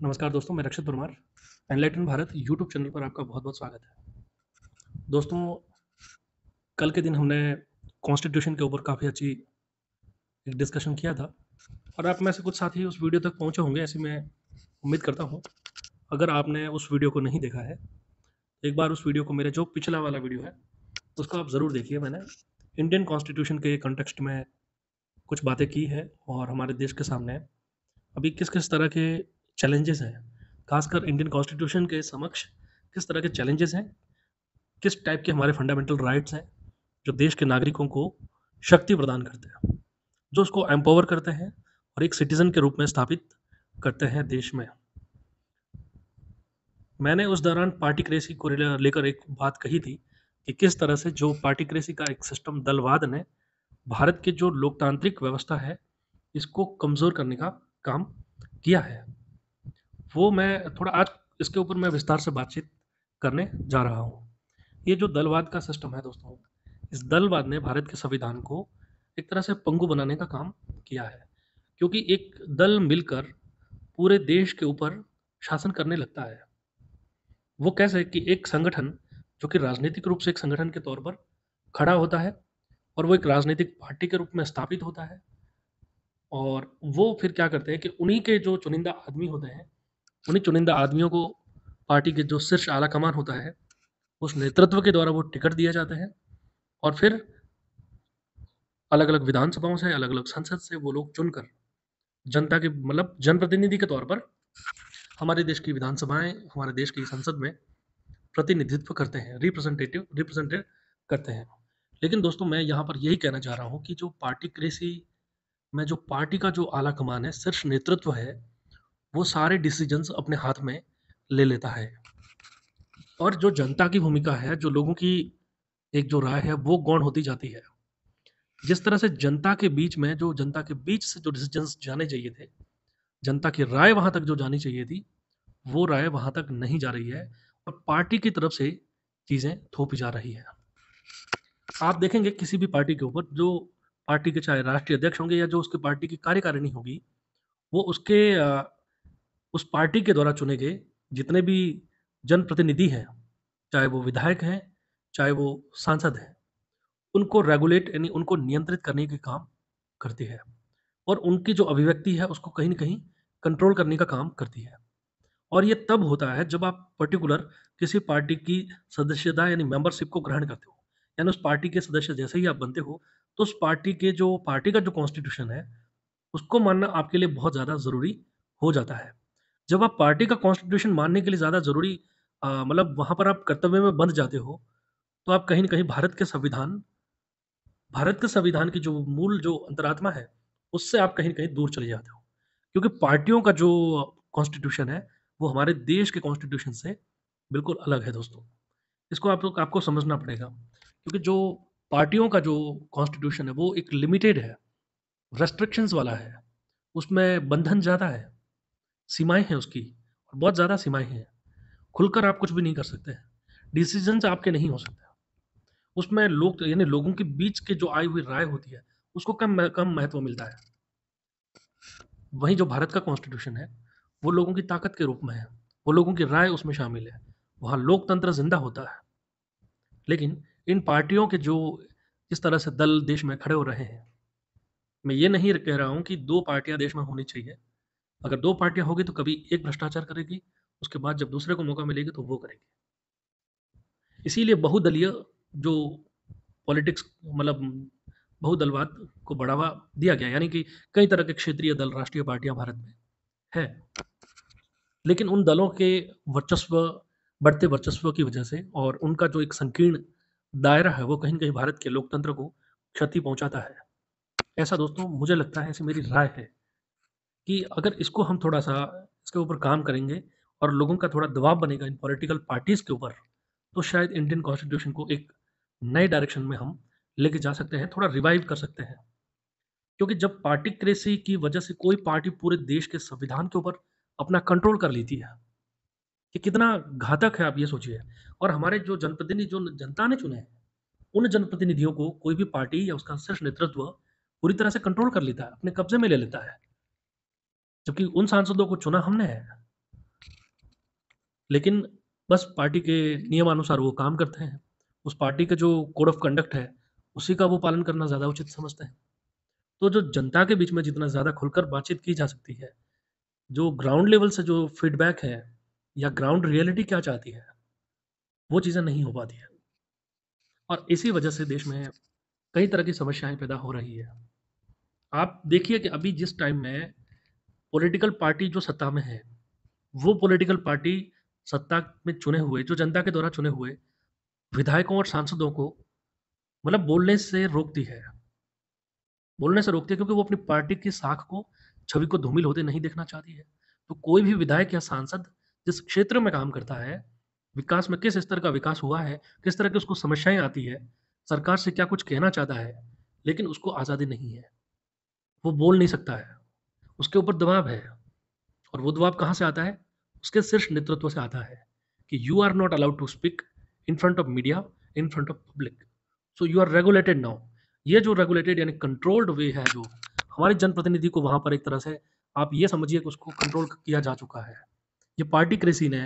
नमस्कार दोस्तों, मैं Rakshit Parmar. Enlighten Bharat YouTube channel पर आपका बहुत-बहुत स्वागत है। दोस्तों, कल के दिन हमने कॉन्स्टिट्यूशन के ऊपर काफ़ी अच्छी एक डिस्कशन किया था और आप में से कुछ साथी उस वीडियो तक पहुँचे होंगे, ऐसी मैं उम्मीद करता हूँ। अगर आपने उस वीडियो को नहीं देखा है, एक बार उस वीडियो को मेरे जो पिछला वाला वीडियो है, उसको आप ज़रूर देखिए। मैंने इंडियन कॉन्स्टिट्यूशन के कॉन्टेक्स्ट में कुछ बातें की है और हमारे देश के सामने अभी किस-किस तरह के चैलेंजेज़ हैं, खासकर इंडियन कॉन्स्टिट्यूशन के समक्ष किस तरह के चैलेंजेज़ हैं, किस टाइप के हमारे फंडामेंटल राइट्स हैं, जो देश के नागरिकों को शक्ति प्रदान करते हैं, जो उसको एम्पावर करते हैं और एक सिटीज़न के रूप में स्थापित करते हैं देश में। मैंने उस दौरान पार्टिक्रेसी को लेकर एक बात कही थी कि किस तरह से जो पार्टिक्रेसी का एक सिस्टम दलवाद ने भारत की जो लोकतांत्रिक व्यवस्था है, इसको कमज़ोर करने का काम किया है। वो मैं थोड़ा आज इसके ऊपर मैं विस्तार से बातचीत करने जा रहा हूँ। ये जो दलवाद का सिस्टम है दोस्तों, इस दलवाद ने भारत के संविधान को एक तरह से पंगु बनाने का काम किया है, क्योंकि एक दल मिलकर पूरे देश के ऊपर शासन करने लगता है। वो कैसे कि एक संगठन जो कि राजनीतिक रूप से एक संगठन के तौर पर खड़ा होता है और वो एक राजनीतिक पार्टी के रूप में स्थापित होता है और वो फिर क्या करते हैं कि उन्हीं के जो चुनिंदा आदमी होते हैं, उन्हीं चुनिंदा आदमियों को पार्टी के जो शीर्ष आला कमान होता है, उस नेतृत्व के द्वारा वो टिकट दिए जाते हैं और फिर अलग-अलग विधानसभाओं से, अलग-अलग संसद से वो लोग चुनकर जनता के मतलब जनप्रतिनिधि के तौर पर हमारे देश की विधानसभाएँ, हमारे देश की संसद में प्रतिनिधित्व करते हैं, रिप्रेजेंटेट करते हैं। लेकिन दोस्तों, मैं यहाँ पर यही कहना चाह रहा हूँ कि जो पार्टिक्रेसी में जो पार्टी का जो आला कमान है, शीर्ष नेतृत्व है, वो सारे डिसीजंस अपने हाथ में ले लेता है और जो जनता की भूमिका है, जो लोगों की एक जो राय है, वो गौण होती जाती है। जिस तरह से जनता के बीच से जो डिसीजंस जाने चाहिए थे, जनता की राय वहाँ तक जो जानी चाहिए थी, वो राय वहाँ तक नहीं जा रही है और पार्टी की तरफ से चीज़ें थोपी जा रही है। आप देखेंगे किसी भी पार्टी के ऊपर जो पार्टी के चाहे राष्ट्रीय अध्यक्ष होंगे या जो उसकी पार्टी की कार्यकारिणी होगी, वो उस पार्टी के द्वारा चुने गए जितने भी जनप्रतिनिधि हैं, चाहे वो विधायक हैं, चाहे वो सांसद हैं, उनको रेगुलेट यानी उनको नियंत्रित करने के काम करती है और उनकी जो अभिव्यक्ति है उसको कहीं न कहीं कंट्रोल करने का काम करती है। और ये तब होता है जब आप पर्टिकुलर किसी पार्टी की सदस्यता यानी मेंबरशिप को ग्रहण करते हो। यानी उस पार्टी के सदस्य जैसे ही आप बनते हो, तो उस पार्टी का जो कॉन्स्टिट्यूशन है, उसको मानना आपके लिए बहुत ज़्यादा ज़रूरी हो जाता है। जब आप पार्टी का कॉन्स्टिट्यूशन मानने के लिए ज़्यादा ज़रूरी मतलब वहाँ पर आप कर्तव्य में बंध जाते हो, तो आप कहीं न कहीं भारत के संविधान की जो मूल जो अंतरात्मा है, उससे आप कहीं न कहीं दूर चले जाते हो। क्योंकि पार्टियों का जो कॉन्स्टिट्यूशन है, वो हमारे देश के कॉन्स्टिट्यूशन से बिल्कुल अलग है दोस्तों। इसको आपको समझना पड़ेगा, क्योंकि जो पार्टियों का जो कॉन्स्टिट्यूशन है, वो एक लिमिटेड है, रेस्ट्रिक्शंस वाला है। उसमें बंधन ज़्यादा है, सीमाएँ हैं उसकी और बहुत ज़्यादा सीमाएँ हैं। खुलकर आप कुछ भी नहीं कर सकते हैं। डिसीज़न्स आपके नहीं हो सकते। उसमें लोग यानी लोगों के बीच के जो आई हुई राय होती है, उसको कम महत्व मिलता है। वहीं जो भारत का कॉन्स्टिट्यूशन है, वो लोगों की ताकत के रूप में है। वो लोगों की राय उसमें शामिल है। वहाँ लोकतंत्र ज़िंदा होता है। लेकिन इन पार्टियों के जो इस तरह से दल देश में खड़े हो रहे हैं, मैं ये नहीं कह रहा हूँ कि 2 पार्टियाँ देश में होनी चाहिए। अगर 2 पार्टियाँ होगी तो कभी एक भ्रष्टाचार करेगी, उसके बाद जब दूसरे को मौका मिलेगी तो वो करेगी। इसीलिए बहुदलीय जो पॉलिटिक्स मतलब बहुदलवाद को बढ़ावा दिया गया, यानी कि कई तरह के क्षेत्रीय दल, राष्ट्रीय पार्टियाँ भारत में हैं। लेकिन उन दलों के वर्चस्व बढ़ते वर्चस्व की वजह से और उनका जो एक संकीर्ण दायरा है, वो कहीं न कहीं भारत के लोकतंत्र को क्षति पहुँचाता है। ऐसा दोस्तों मुझे लगता है, ऐसी मेरी राय है कि अगर इसको हम थोड़ा-सा इसके ऊपर काम करेंगे और लोगों का थोड़ा दबाव बनेगा इन पॉलिटिकल पार्टीज़ के ऊपर, तो शायद इंडियन कॉन्स्टिट्यूशन को एक नए डायरेक्शन में हम लेके जा सकते हैं, थोड़ा रिवाइव कर सकते हैं। क्योंकि जब पार्टिक्रेसी की वजह से कोई पार्टी पूरे देश के संविधान के ऊपर अपना कंट्रोल कर लेती है, ये कितना घातक है आप ये सोचिए। और हमारे जो जनप्रतिनिधि जो जनता ने चुने हैं, उन जनप्रतिनिधियों को कोई भी पार्टी या उसका शीर्ष नेतृत्व पूरी तरह से कंट्रोल कर लेता है, अपने कब्ज़े में ले लेता है। जबकि उन सांसदों को चुना हमने है, लेकिन बस पार्टी के नियमानुसार वो काम करते हैं। उस पार्टी का जो कोड ऑफ कंडक्ट है, उसी का वो पालन करना ज़्यादा उचित समझते हैं। तो जो जनता के बीच में जितना ज़्यादा खुलकर बातचीत की जा सकती है, जो ग्राउंड लेवल से जो फीडबैक है या ग्राउंड रियलिटी क्या चाहती है, वो चीज़ें नहीं हो पाती है। और इसी वजह से देश में कई तरह की समस्याएँ पैदा हो रही है। आप देखिए कि अभी जिस टाइम में पॉलिटिकल पार्टी जो सत्ता में है, वो पॉलिटिकल पार्टी सत्ता में चुने हुए, जो जनता के द्वारा चुने हुए विधायकों और सांसदों को मतलब बोलने से रोकती है क्योंकि वो अपनी पार्टी की साख को, छवि को धूमिल होते नहीं देखना चाहती है। तो कोई भी विधायक या सांसद जिस क्षेत्र में काम करता है, विकास में किस स्तर का विकास हुआ है, किस तरह की उसको समस्याएँ आती है, सरकार से क्या कुछ कहना चाहता है, लेकिन उसको आज़ादी नहीं है। वो बोल नहीं सकता है, उसके ऊपर दबाव है और वो दबाव कहाँ से आता है? उसके शीर्ष नेतृत्व से आता है कि you are not allowed to speak in front of media, in front of public. So you are regulated now. ये जो रेगुलेटेड यानी कंट्रोल्ड वे है जो हमारे जनप्रतिनिधि को वहाँ पर एक तरह से आप ये समझिए कि उसको कंट्रोल किया जा चुका है। ये पार्टीक्रेसी ने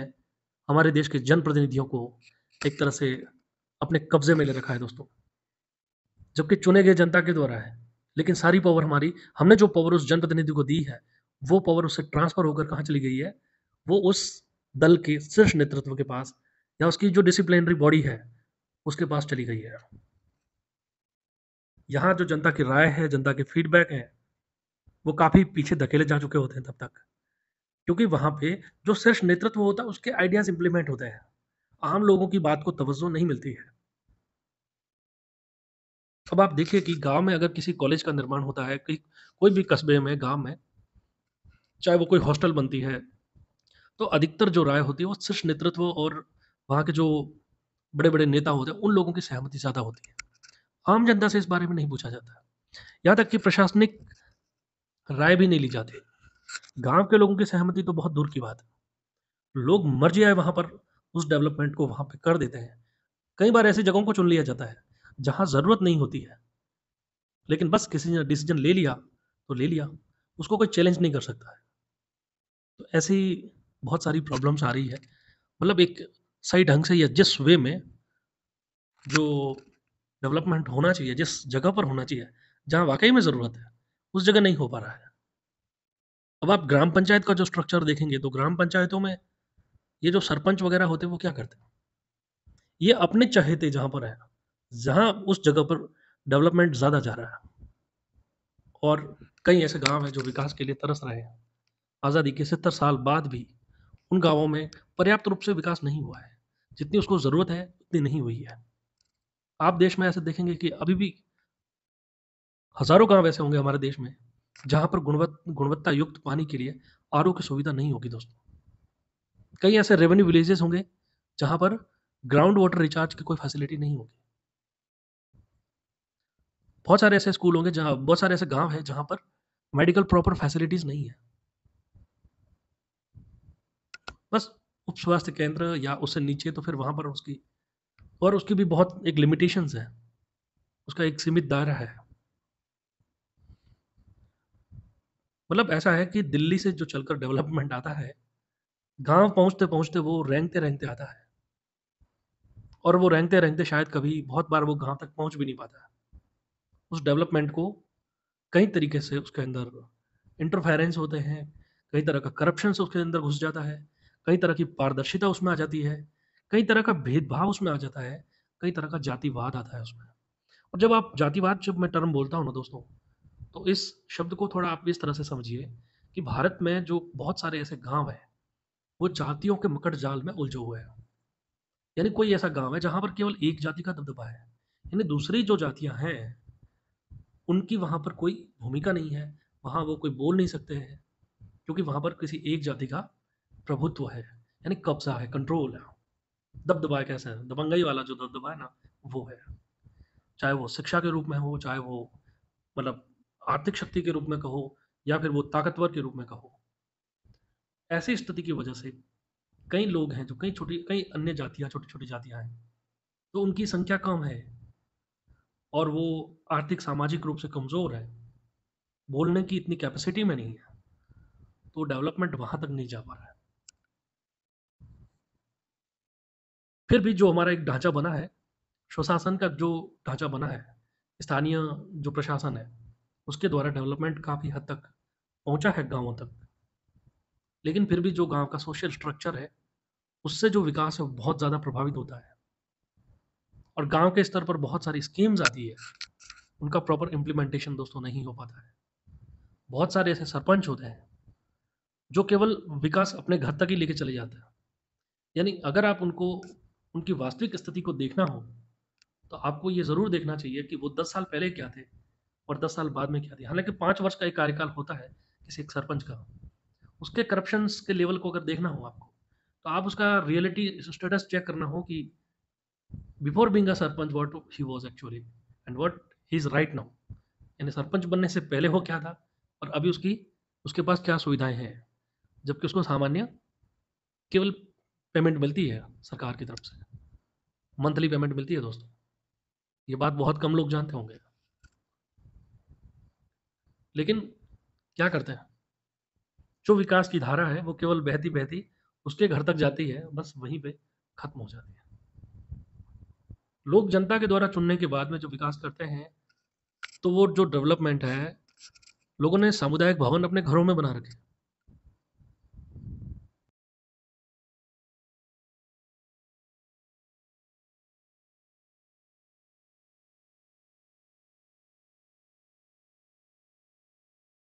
हमारे देश के जनप्रतिनिधियों को एक तरह से अपने कब्जे में ले रखा है दोस्तों। जबकि चुने गए जनता के द्वारा है। लेकिन सारी पावर हमारी हमने जो पावर उस जनप्रतिनिधि को दी है, वो पावर उससे ट्रांसफ़र होकर कहाँ चली गई है? वो उस दल के शीर्ष नेतृत्व के पास या उसकी जो डिसिप्लिनरी बॉडी है, उसके पास चली गई है। यहाँ जो जनता की राय है, जनता के फीडबैक हैं, वो काफ़ी पीछे धकेले जा चुके होते हैं तब तक। क्योंकि वहाँ पे जो शीर्ष नेतृत्व होता है, उसके आइडियाज़ इम्प्लीमेंट होते हैं। आम लोगों की बात को तवज्जो नहीं मिलती है। अब आप देखिए कि गाँव में अगर किसी कॉलेज का निर्माण होता है, कहीं कोई भी कस्बे में, गाँव में, चाहे वो कोई हॉस्टल बनती है, तो अधिकतर जो राय होती है वो शीर्ष नेतृत्व और वहाँ के जो बड़े-बड़े नेता होते हैं, उन लोगों की सहमति ज़्यादा होती है। आम जनता से इस बारे में नहीं पूछा जाता। यहाँ तक कि प्रशासनिक राय भी नहीं ली जाती। गाँव के लोगों की सहमति तो बहुत दूर की बात है। लोग मर्जी आए वहाँ पर उस डेवलपमेंट को वहाँ पे कर देते हैं। कई बार ऐसी जगहों को चुन लिया जाता है, जहाँ ज़रूरत नहीं होती है, लेकिन बस किसी ने डिसीज़न ले लिया, तो ले लिया। उसको कोई चैलेंज नहीं कर सकता है। तो ऐसी बहुत सारी प्रॉब्लम्स आ रही है। मतलब एक सही ढंग से या जिस वे में जो डेवलपमेंट होना चाहिए, जिस जगह पर होना चाहिए, जहाँ वाक़ई में ज़रूरत है, उस जगह नहीं हो पा रहा है। अब आप ग्राम पंचायत का जो स्ट्रक्चर देखेंगे, तो ग्राम पंचायतों में ये जो सरपंच वग़ैरह होते हैं, वो क्या करते हैं? ये अपने चहेते जहाँ पर हैं, जहाँ उस जगह पर डेवलपमेंट ज़्यादा जा रहा है और कई ऐसे गाँव हैं जो विकास के लिए तरस रहे हैं। आज़ादी के 70 साल बाद भी उन गाँवों में पर्याप्त रूप से विकास नहीं हुआ है। जितनी उसको ज़रूरत है, उतनी नहीं हुई है। आप देश में ऐसे देखेंगे कि अभी भी हज़ारों गाँव ऐसे होंगे हमारे देश में, जहाँ पर गुणवत्ता युक्त पानी के लिए आरओ की सुविधा नहीं होगी दोस्तों। कई ऐसे रेवेन्यू विलेजेस होंगे, जहाँ पर ग्राउंड वाटर रिचार्ज की कोई फैसिलिटी नहीं होगी। बहुत सारे ऐसे स्कूल होंगे जहाँ बहुत सारे ऐसे गाँव हैं, जहाँ पर मेडिकल प्रॉपर फैसिलिटीज़ नहीं है। बस उप स्वास्थ्य केंद्र या उससे नीचे तो फिर वहाँ पर उसकी भी बहुत एक लिमिटेशंस है। उसका एक सीमित दायरा है। मतलब ऐसा है कि दिल्ली से जो चलकर डेवलपमेंट आता है, गाँव पहुँचते-पहुँचते वो रेंगते-रेंगते आता है और वो रेंगते-रेंगते शायद कभी बहुत बार वो गाँव तक पहुँच भी नहीं पाता है। उस डेवलपमेंट को कई तरीके से उसके अंदर इंटरफेरेंस होते हैं, कई तरह का करप्शंस उसके अंदर घुस जाता है, कई तरह की पारदर्शिता उसमें आ जाती है, कई तरह का भेदभाव उसमें आ जाता है, कई तरह का जातिवाद आता है उसमें। और जब मैं टर्म बोलता हूँ ना दोस्तों, तो इस शब्द को थोड़ा आप इस तरह से समझिए कि भारत में जो बहुत सारे ऐसे गाँव हैं, वो जातियों के मकड़ जाल में उलझे हुए हैं। यानी कोई ऐसा गाँव है जहाँ पर केवल एक जाति का दबदबा है। यानी दूसरी जो जातियाँ हैं, उनकी वहाँ पर कोई भूमिका नहीं है, वहाँ वो कोई बोल नहीं सकते हैं, क्योंकि वहाँ पर किसी एक जाति का प्रभुत्व है, यानी कब्ज़ा है, कंट्रोल है। दबदबा एक ऐसा है, दबंगई वाला जो दबदबा है ना, वो है। चाहे वो शिक्षा के रूप में हो, चाहे वो मतलब आर्थिक शक्ति के रूप में कहो या फिर वो ताकतवर के रूप में कहो। ऐसी स्थिति की वजह से कई लोग हैं जो कई अन्य जातियाँ छोटी-छोटी जातियाँ हैं, तो उनकी संख्या कम है और वो आर्थिक सामाजिक रूप से कमज़ोर है, बोलने की इतनी कैपेसिटी में नहीं है, तो डेवलपमेंट वहाँ तक नहीं जा पा रहा है। फिर भी जो हमारा एक ढाँचा बना है, स्वशासन का जो ढाँचा बना है, स्थानीय जो प्रशासन है, उसके द्वारा डेवलपमेंट काफ़ी हद तक पहुँचा है गाँवों तक। लेकिन फिर भी जो गाँव का सोशल स्ट्रक्चर है, उससे जो विकास है वो बहुत ज़्यादा प्रभावित होता है। और गाँव के स्तर पर बहुत सारी स्कीम्स आती है, उनका प्रॉपर इम्प्लीमेंटेशन दोस्तों नहीं हो पाता है। बहुत सारे ऐसे सरपंच होते हैं, जो केवल विकास अपने घर तक ही लेके चले जाते हैं। यानी अगर आप उनको उनकी वास्तविक स्थिति को देखना हो, तो आपको ये ज़रूर देखना चाहिए कि वो 10 साल पहले क्या थे और 10 साल बाद में क्या थे। हालाँकि 5 वर्ष का एक कार्यकाल होता है किसी एक सरपंच का। उसके करप्शंस के लेवल को अगर देखना हो आपको, तो आप उसका रियलिटी स्टेटस चेक करना हो कि before being a sarpanch what he was actually and what he is right now. यानी सरपंच बनने से पहले वो क्या था और अभी उसके पास क्या सुविधाएँ हैं। जबकि उसको सामान्य केवल पेमेंट मिलती है सरकार की तरफ से, मंथली पेमेंट मिलती है दोस्तों। ये बात बहुत कम लोग जानते होंगे। लेकिन क्या करते हैं, जो विकास की धारा है वो केवल बहती-बहती उसके घर तक जाती है, बस वहीं पे खत्म हो जाती है। लोग जनता के द्वारा चुनने के बाद में जो विकास करते हैं, तो वो जो डेवलपमेंट है, लोगों ने सामुदायिक भवन अपने घरों में बना रखे हैं।